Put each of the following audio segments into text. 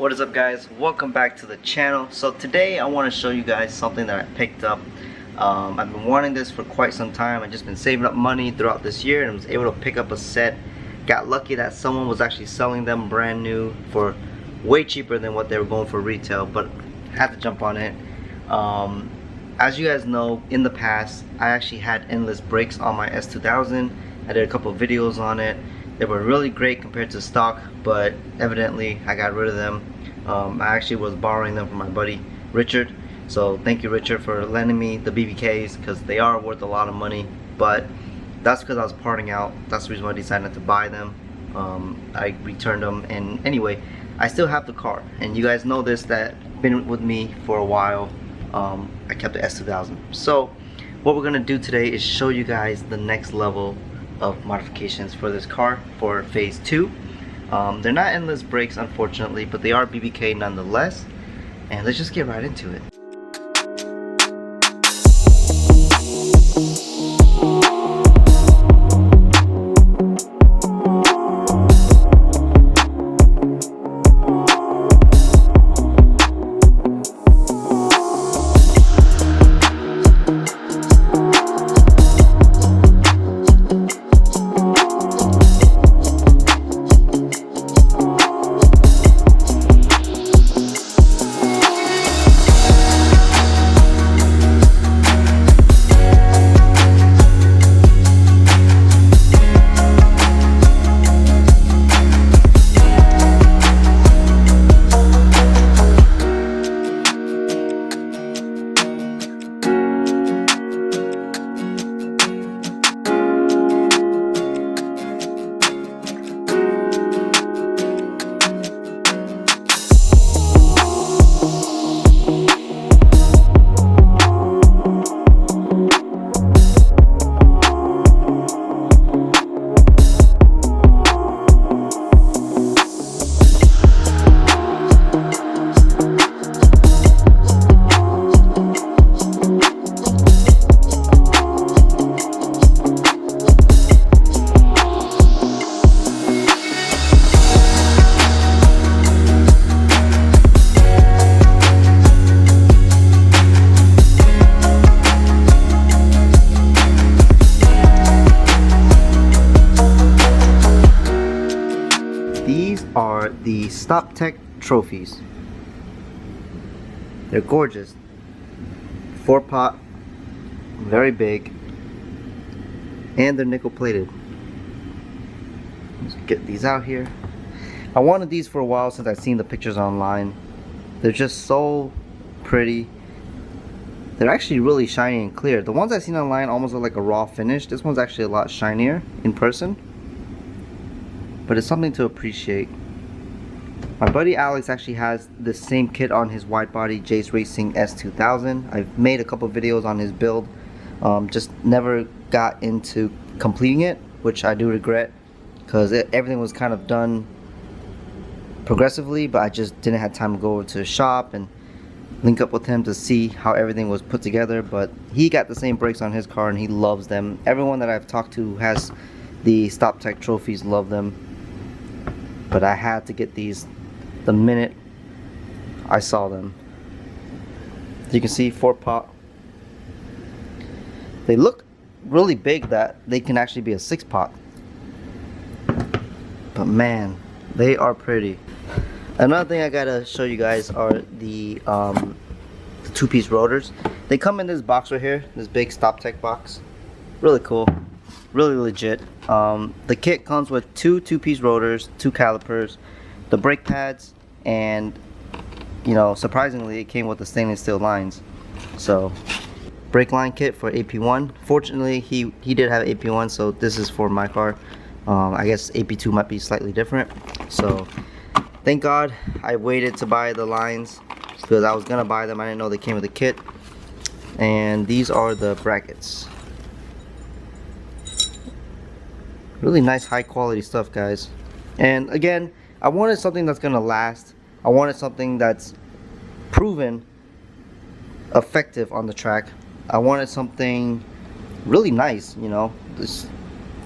What is up, guys? Welcome back to the channel. So today I want to show you guys something that I picked up. I've been wanting this for quite some time. I've just been saving up money throughout this year and was able to pick up a set. Got lucky that someone was actually selling them brand new for way cheaper than what they were going for retail, but had to jump on it. As you guys know, in the past I actually had endless brakes on my S2000. I did a couple of videos on it. They were really great compared to stock, but evidently I got rid of them. I actually was borrowing them from my buddy Richard, so thank you, Richard, for lending me the BBKs, because they are worth a lot of money. But that's because I was parting out. That's the reason why I decided to buy them. I returned them, and anyway, I still have the car, and you guys know this, that been with me for a while. I kept the S2000. So what we're gonna do today is show you guys the next level of modifications for this car for phase 2. They're not endless brakes, unfortunately, but they are BBK nonetheless. And let's just get right into it. These are the Stop Tech trophies. They're gorgeous. 4-pot, very big, and they're nickel plated. Let's get these out here. I wanted these for a while since I've seen the pictures online. They're just so pretty. They're actually really shiny and clear. The ones I've seen online almost look like a raw finish. This one's actually a lot shinier in person, but it's something to appreciate. My buddy Alex actually has the same kit on his wide body Jace Racing S2000. I've made a couple videos on his build, just never got into completing it, which I do regret, because everything was kind of done progressively, but I just didn't have time to go over to the shop and link up with him to see how everything was put together. But he got the same brakes on his car and he loves them. Everyone that I've talked to who has the Stop Tech trophies love them. But I had to get these the minute I saw them. As you can see, 4-pot. They look really big that they can actually be a 6-pot. But man, they are pretty. Another thing I gotta show you guys are the 2-piece rotors. They come in this box right here, this big Stop Tech box. Really cool. Really legit. The kit comes with 2-piece rotors, 2 calipers, the brake pads, and you know, surprisingly it came with the stainless steel lines. So brake line kit for AP1. Fortunately he did have AP1, so this is for my car. I guess AP2 might be slightly different. So thank God I waited to buy the lines, because I was gonna buy them. I didn't know they came with the kit. And these are the brackets. Really nice, high quality stuff, guys. And again, I wanted something that's gonna last. I wanted something that's proven effective on the track. I wanted something really nice, you know. This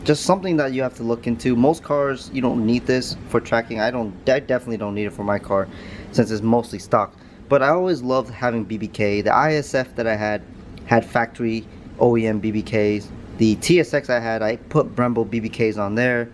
just something that you have to look into. Most cars, you don't need this for tracking. I definitely don't need it for my car since it's mostly stock. But I always loved having BBK. The ISF that I had factory OEM BBKs. The TSX I put Brembo BBKs on there.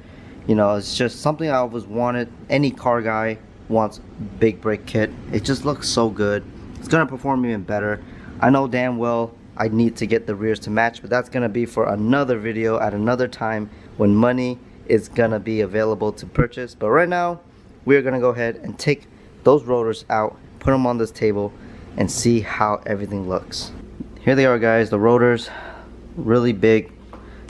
You know, it's just something I always wanted. Any car guy wants big brake kit. It just looks so good. It's gonna perform even better. I know damn well I need to get the rears to match, but that's gonna be for another video at another time when money is gonna be available to purchase. But right now, we're gonna go ahead and take those rotors out, put them on this table, and see how everything looks. Here they are, guys, the rotors, really big.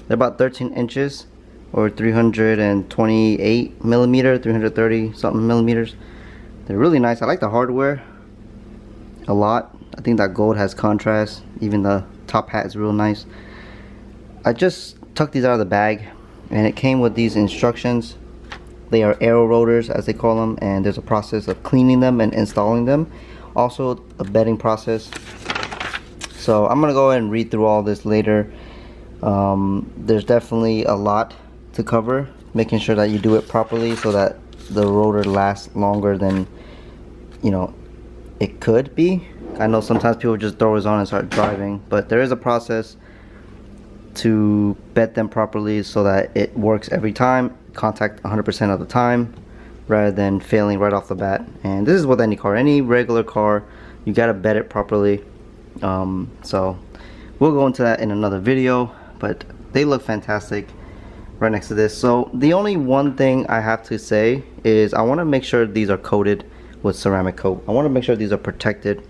They're about 13 inches or 328 millimeter, 330 something millimeters. They're really nice. I like the hardware a lot. I think that gold has contrast. Even the top hat is real nice. I just took these out of the bag and it came with these instructions. They are aero rotors, as they call them, and there's a process of cleaning them and installing them. Also a bedding process. So I'm gonna go ahead and read through all this later. There's definitely a lot to cover, making sure that you do it properly so that the rotor lasts longer than, you know, it could be. I know sometimes people just throw it on and start driving, but there is a process to bed them properly so that it works every time, contact 100% of the time, rather than failing right off the bat. And this is with any car, any regular car, you gotta bed it properly. So we'll go into that in another video, but they look fantastic right next to this. So the only one thing I have to say is I want to make sure these are coated with ceramic coat. I want to make sure these are protected.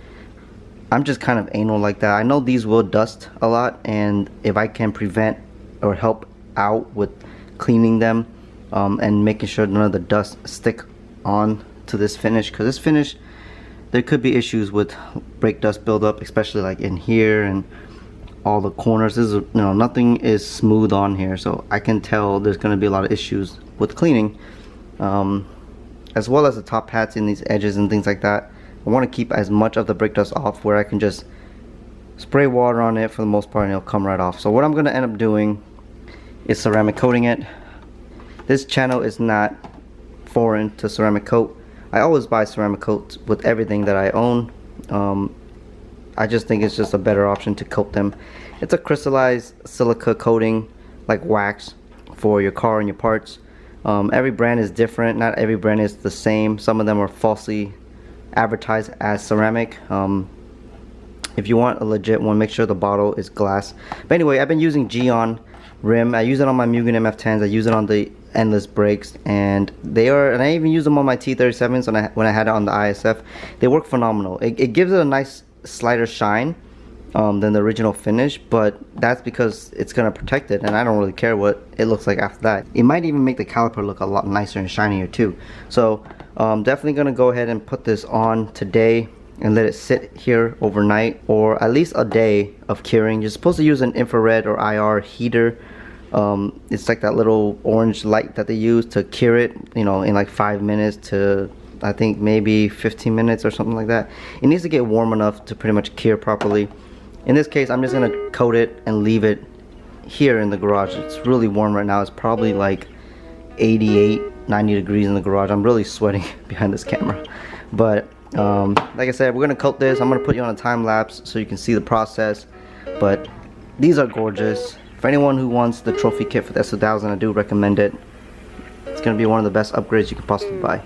I'm just kind of anal like that. I know these will dust a lot, and if I can prevent or help out with cleaning them and making sure none of the dust stick on to this finish, because this finish, there could be issues with brake dust buildup, especially like in here and all the corners. This is, you know, nothing is smooth on here, so I can tell there's going to be a lot of issues with cleaning, as well as the top hats in these edges and things like that. I want to keep as much of the brake dust off where I can just spray water on it for the most part and it'll come right off. So what I'm going to end up doing is ceramic coating it. This channel is not foreign to ceramic coat. I always buy ceramic coats with everything that I own. I just think it's just a better option to coat them. It's a crystallized silica coating, like wax, for your car and your parts. Every brand is different. Not every brand is the same. Some of them are falsely advertised as ceramic. If you want a legit one, make sure the bottle is glass. But anyway, I've been using Geon rim. I use it on my Mugen MF10s. I use it on the Endless brakes, and I even use them on my T37s when I had it on the ISF. They work phenomenal. It gives it a nice slighter shine than the original finish, but that's because it's gonna protect it, and I don't really care what it looks like after that. It might even make the caliper look a lot nicer and shinier too. So definitely gonna go ahead and put this on today and let it sit here overnight, or at least a day of curing. You're supposed to use an infrared or IR heater. It's like that little orange light that they use to cure it, you know, in like 5 minutes to, I think, maybe 15 minutes or something like that. It needs to get warm enough to pretty much cure properly. In this case, I'm just gonna coat it and leave it here in the garage. It's really warm right now. It's probably like 88, 90 degrees in the garage. I'm really sweating behind this camera. But like I said, we're gonna coat this. I'm gonna put you on a time lapse so you can see the process. But these are gorgeous. For anyone who wants the trophy kit for the S2000, I do recommend it. It's gonna be one of the best upgrades you can possibly buy.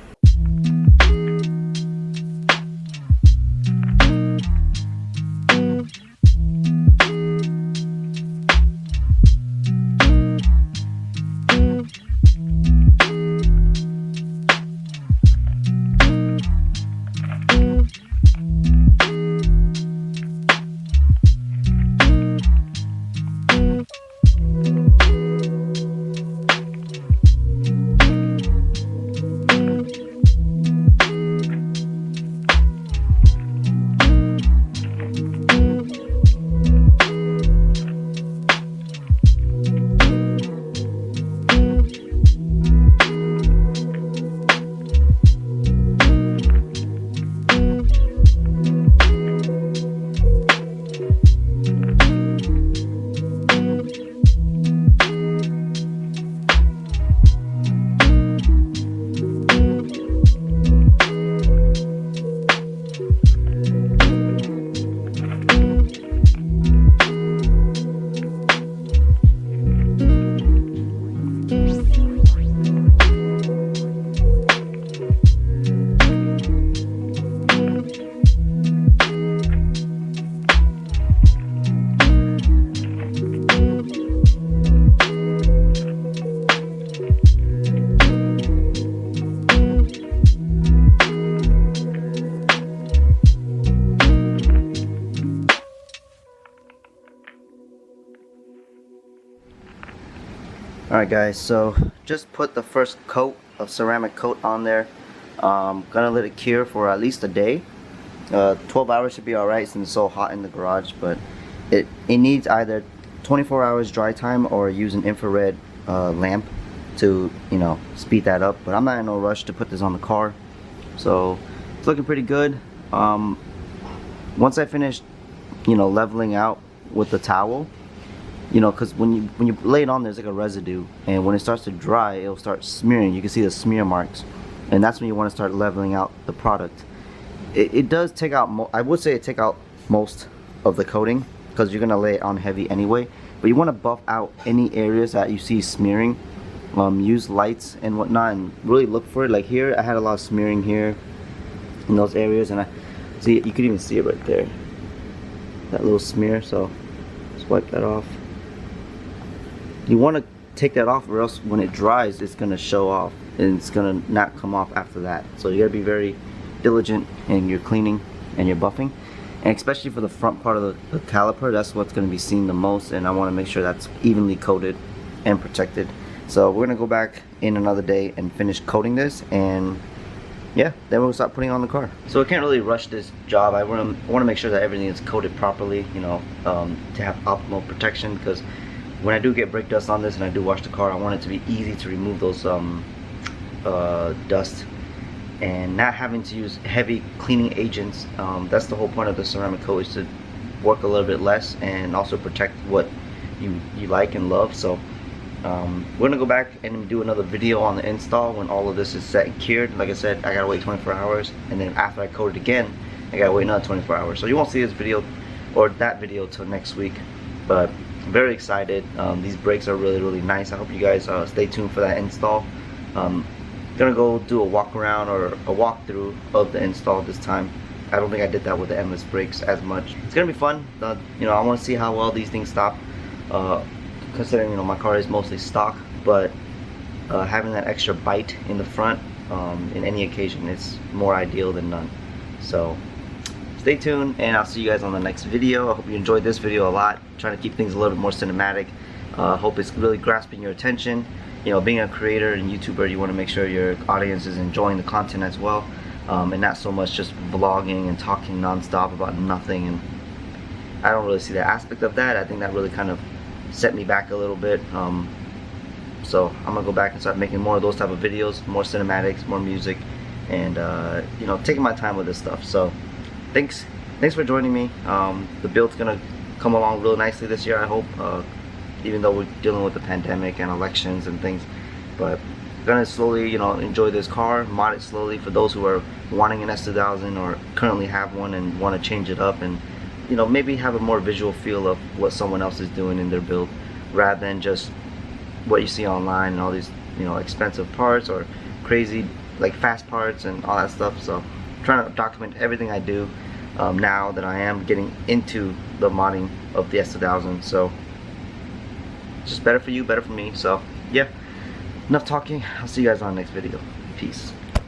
Alright guys, so just put the first coat of ceramic coat on there. Gonna let it cure for at least a day. 12 hours should be alright since it's so hot in the garage, but it needs either 24 hours dry time or use an infrared lamp to, you know, speed that up. But I'm not in no rush to put this on the car, so it's looking pretty good. Once I finish, you know, leveling out with the towel, you know, because when you lay it on, there's like a residue, and when it starts to dry, it'll start smearing. You can see the smear marks, and that's when you want to start leveling out the product. It does take out, I would say it take out most of the coating, because you're gonna lay it on heavy anyway. But you want to buff out any areas that you see smearing. Use lights and whatnot, and really look for it. Like here, I had a lot of smearing here in those areas, and I see you could even see it right there, that little smear. So just wipe that off. You want to take that off, or else when it dries, it's gonna show off, and it's gonna not come off after that. So you gotta be very diligent in your cleaning and your buffing, and especially for the front part of the caliper. That's what's gonna be seen the most, and I want to make sure that's evenly coated and protected. So we're gonna go back in another day and finish coating this, and yeah, then we'll start putting it on the car. So I can't really rush this job. I want to make sure that everything is coated properly, you know, to have optimal protection, because when I do get brake dust on this and I do wash the car, I want it to be easy to remove those dust, and not having to use heavy cleaning agents. That's the whole point of the ceramic coat, is to work a little bit less and also protect what you like and love. So we're gonna go back and do another video on the install when all of this is set and cured. Like I said, I gotta wait 24 hours, and then after I coat it again, I gotta wait another 24 hours. So you won't see this video or that video till next week, but I'm very excited. These brakes are really nice. I hope you guys stay tuned for that install. Gonna go do a walk around or a walkthrough of the install this time. I don't think I did that with the endless brakes as much. It's gonna be fun. You know, I want to see how well these things stop, considering, you know, my car is mostly stock, but having that extra bite in the front in any occasion, it's more ideal than none. So stay tuned, and I'll see you guys on the next video. I hope you enjoyed this video a lot. I'm trying to keep things a little bit more cinematic. Hope it's really grasping your attention. You know, being a creator and YouTuber, you want to make sure your audience is enjoying the content as well, and not so much just vlogging and talking non-stop about nothing. And I don't really see the aspect of that. I think that really kind of set me back a little bit. So I'm gonna go back and start making more of those type of videos, more cinematics, more music, and you know, taking my time with this stuff. So thanks for joining me. The build's gonna come along real nicely this year, I hope, even though we're dealing with the pandemic and elections and things. But I'm gonna slowly, you know, enjoy this car, mod it slowly for those who are wanting an S2000 or currently have one and want to change it up, and you know, maybe have a more visual feel of what someone else is doing in their build, rather than just what you see online and all these, you know, expensive parts or crazy like fast parts and all that stuff. So I'm trying to document everything I do now that I am getting into the modding of the S2000. So it's just better for you, better for me. So yeah, enough talking. I'll see you guys on the next video. Peace.